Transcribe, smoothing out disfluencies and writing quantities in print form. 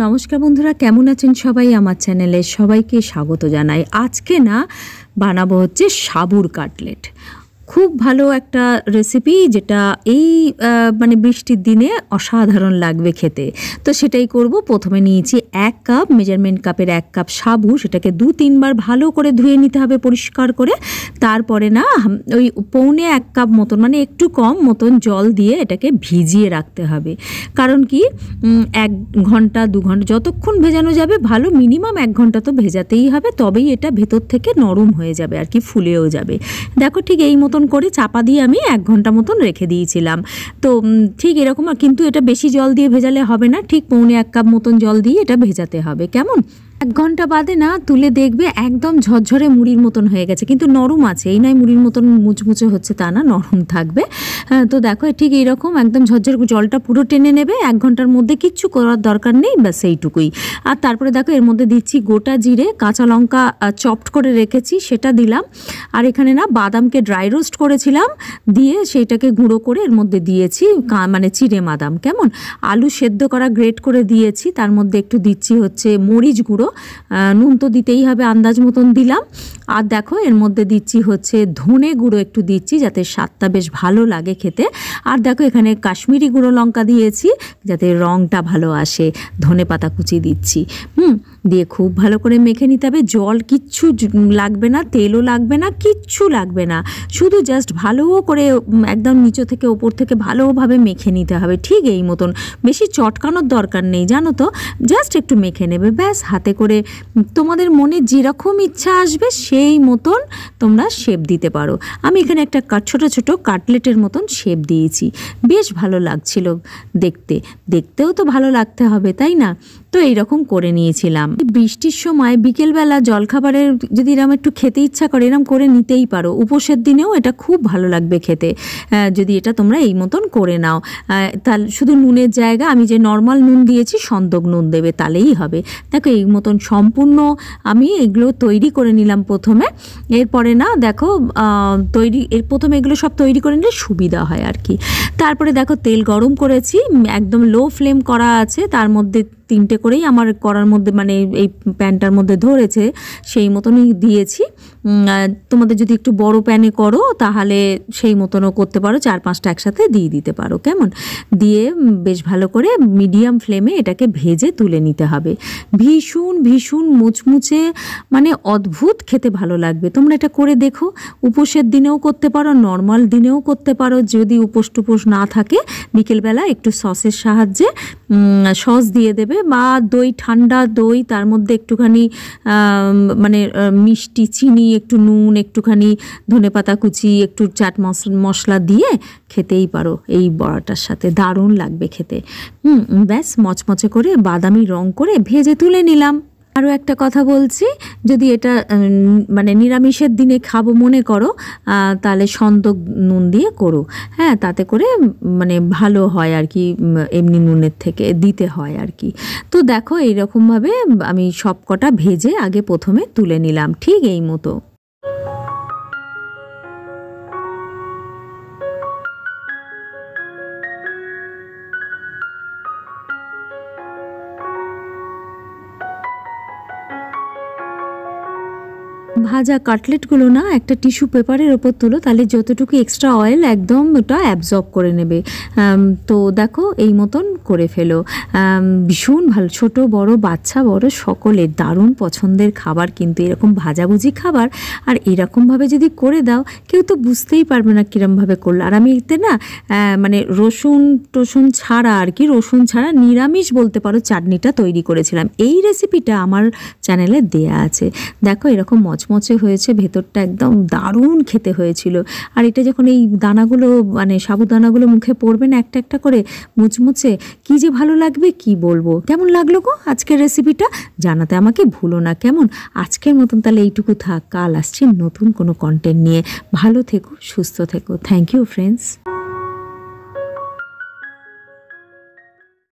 নমস্কার বন্ধুরা, কেমন আছেন সবাই? আমার চ্যানেলে সবাইকে স্বাগত জানাই। আজকে না বানাবো হচ্ছে সাবুর কাটলেট। খুব ভালো একটা রেসিপি, যেটা এই মানে বৃষ্টির দিনে অসাধারণ লাগবে খেতে। তো সেটাই করব। প্রথমে নিয়েছি 1 কাপ, মেজারমেন্ট কাপের 1 কাপ সাবু। সেটাকে 2-3 বার ভালো করে ধুয়ে নিতে হবে পরিষ্কার করে। তারপরে না ওই পৌনে 1 কাপ মতন, মানে একটু কম মতন জল দিয়ে এটাকে ভিজিয়ে রাখতে হবে। কারণ কি 1 ঘন্টা 2 ঘন্টা যতক্ষণ ভেজানো যাবে ভালো, মিনিমাম 1 ঘন্টা তো ভেজাতেই হবে, তবেই এটা ভেতর থেকে নরম হয়ে যাবে আর কি, ফুলেও যাবে। দেখো ঠিক এই মতন করে চাপা দিয়ে আমি 1 ঘন্টা মতন রেখে দিয়েছিলাম। তো ঠিক এরকম, কিন্তু এটা বেশি জল দিয়ে ভেজালে হবে না, ঠিক পৌনে 1 কাপ মতন জল দিয়ে এটা ভেজাতে হবে। কেমন? 1 ঘন্টা বাদে না তুলে দেখবে একদম ঝরঝরে মুড়ির মতন হয়ে গেছে, কিন্তু নরম আছে। এই নয় মুড়ির মতন মুচমুচে হচ্ছে তা না, নরম থাকবে। তো দেখো ঠিক এইরকম একদম ঝরঝরে, জলটা পুরো টেনে নেবে। 1 ঘন্টার মধ্যে কিচ্ছু করার দরকার নেই, ব্যাস এইটুকুই। আর তারপরে দেখো এর মধ্যে দিচ্ছি গোটা জিরে, কাঁচা লঙ্কা চপড করে রেখেছি সেটা দিলাম। আর এখানে না বাদামকে ড্রাই রোস্ট করেছিলাম, দিয়ে সেইটাকে গুঁড়ো করে এর মধ্যে দিয়েছি, মানে চিড়ে বাদাম। কেমন? আলু সেদ্ধ করা গ্রেট করে দিয়েছি। তার মধ্যে একটু দিচ্ছি হচ্ছে মরিচ গুঁড়ো, নুন তো দিতেই হবে, আন্দাজ মতন দিলাম। আর দেখো এর মধ্যে দিচ্ছি হচ্ছে ধনে গুঁড়ো একটু দিচ্ছি, যাতে স্বাদটা বেশ ভালো লাগে খেতে। আর দেখো এখানে কাশ্মীরি গুঁড়ো লঙ্কা দিয়েছি, যাতে রঙটা ভালো আসে। ধনে পাতা কুচি দিচ্ছি। দিয়ে খুব ভালো করে মেখে নিতে হবে। জল কিচ্ছু লাগবে না, তেলও লাগবে না, কিচ্ছু লাগবে না, শুধু জাস্ট ভালো করে একদম নিচে থেকে ওপর থেকে ভালোভাবে মেখে নিতে হবে। ঠিক এই মতন, বেশি চটকানোর দরকার নেই, জানো তো, জাস্ট একটু মেখে নেবে ব্যাস। হাতে করে তোমাদের মনে যেরকম ইচ্ছা আসবে সেই মতন তোমরা শেপ দিতে পারো। আমি এখানে একটা ছোট ছোট কাটলেটের মতন শেপ দিয়েছি, বেশ ভালো লাগছিল দেখতে। দেখতেও তো ভালো লাগতে হবে, তাই না? তো এইরকম করে নিয়েছিলাম। বৃষ্টির সময় বিকেলবেলা জলখাবারের যদি এরকম একটু খেতে ইচ্ছা করে, এরকম করে নিতেই পারো। উপোসের দিনেও এটা খুব ভালো লাগবে খেতে, যদি এটা তোমরা এই মতন করে নাও। তাহলে শুধু নুনের জায়গা আমি যে নর্মাল নুন দিয়েছি, সন্দক নুন দেবে, তাহলেই হবে। দেখো এই মতন সম্পূর্ণ আমি এগুলো তৈরি করে নিলাম প্রথমে। এরপরে না দেখো প্রথমে এগুলো সব তৈরি করে নিলে সুবিধা হয় আর কি। তারপরে দেখো তেল গরম করেছি, একদম লো ফ্লেম করা আছে। তার মধ্যে 3টে করেই আমার করার মধ্যে, মানে এই প্যানটার মধ্যে ধরেছে, সেই মতনই দিয়েছি। তোমাদের যদি একটু বড় প্যানে করো তাহলে সেই মতনও করতে পারো, 4-5টা একসাথে দিয়ে দিতে পারো। কেমন? দিয়ে বেশ ভালো করে মিডিয়াম ফ্লেমে এটাকে ভেজে তুলে নিতে হবে। ভীষণ ভীষণ মুচমুচে, মানে অদ্ভুত খেতে ভালো লাগবে। তোমরা এটা করে দেখো। উপোসের দিনেও করতে পারো, নর্মাল দিনেও করতে পারো। যদি উপোস টুপোস না থাকে, বিকেলবেলা একটু সসের সাহায্যে সস দিয়ে দেবে, বা দই, ঠান্ডা দই, তার মধ্যে একটুখানি মানে মিষ্টি, চিনি, একটু নুন, একটুখানি ধনেপাতা কুচি, একটু চাট মশলা দিয়ে খেতেই পারো। এই বড়াটার সাথে দারুণ লাগবে খেতে। ব্যাস মচমচে করে বাদামি রং করে ভেজে তুলে নিলাম। আরও একটা কথা বলছি, যদি এটা মানে নিরামিষের দিনে খাবো মনে করো, তাহলে সন্দক নুন দিয়ে করো। হ্যাঁ, তাতে করে মানে ভালো হয় আর কি, এমনি নুনের থেকে দিতে হয় আর কি। তো দেখো এইরকমভাবে আমি সব কটা ভেজে আগে প্রথমে তুলে নিলাম, ঠিক এই মতো। ভাজা কাটলেটগুলো না একটা টিস্যু পেপারের ওপর তুলো, তাহলে যতটুকু এক্সট্রা অয়েল একদম ওটা অ্যাবজর্ব করে নেবে। তো দেখো এই মতন করে ফেলো। ভীষণ ভালো, ছোট বড়, বাচ্চা বড় সকলের দারুণ পছন্দের খাবার কিন্তু এরকম ভাজাভুজি খাবার। আর এরকমভাবে যদি করে দাও, কেউ তো বুঝতেই পারবে না কীরমভাবে করলো। আর আমি এতে না মানে রসুন ছাড়া আর কি, রসুন ছাড়া নিরামিষ বলতে পারো চাটনিটা তৈরি করেছিলাম। এই রেসিপিটা আমার চ্যানেলে দেয়া আছে। দেখো এরকম মচমচে হয়েছে, ভেতরটা একদম দারুণ খেতে হয়েছিল। আর এটা যখন এই দানাগুলো, মানে সাবুদানাগুলো মুখে পড়বে না একটা একটা করে মুচমুচে, কি যে ভালো লাগবে কি বলবো। কেমন লাগলো গো আজকের রেসিপিটা? জানাতে আমাকে ভুলো না। কেমন? আজকের মতন তাহলে এইটুকু থাক, কাল আসছি নতুন কোনো কন্টেন্ট নিয়ে। ভালো থেকো, সুস্থ থেকো। Thank you friends.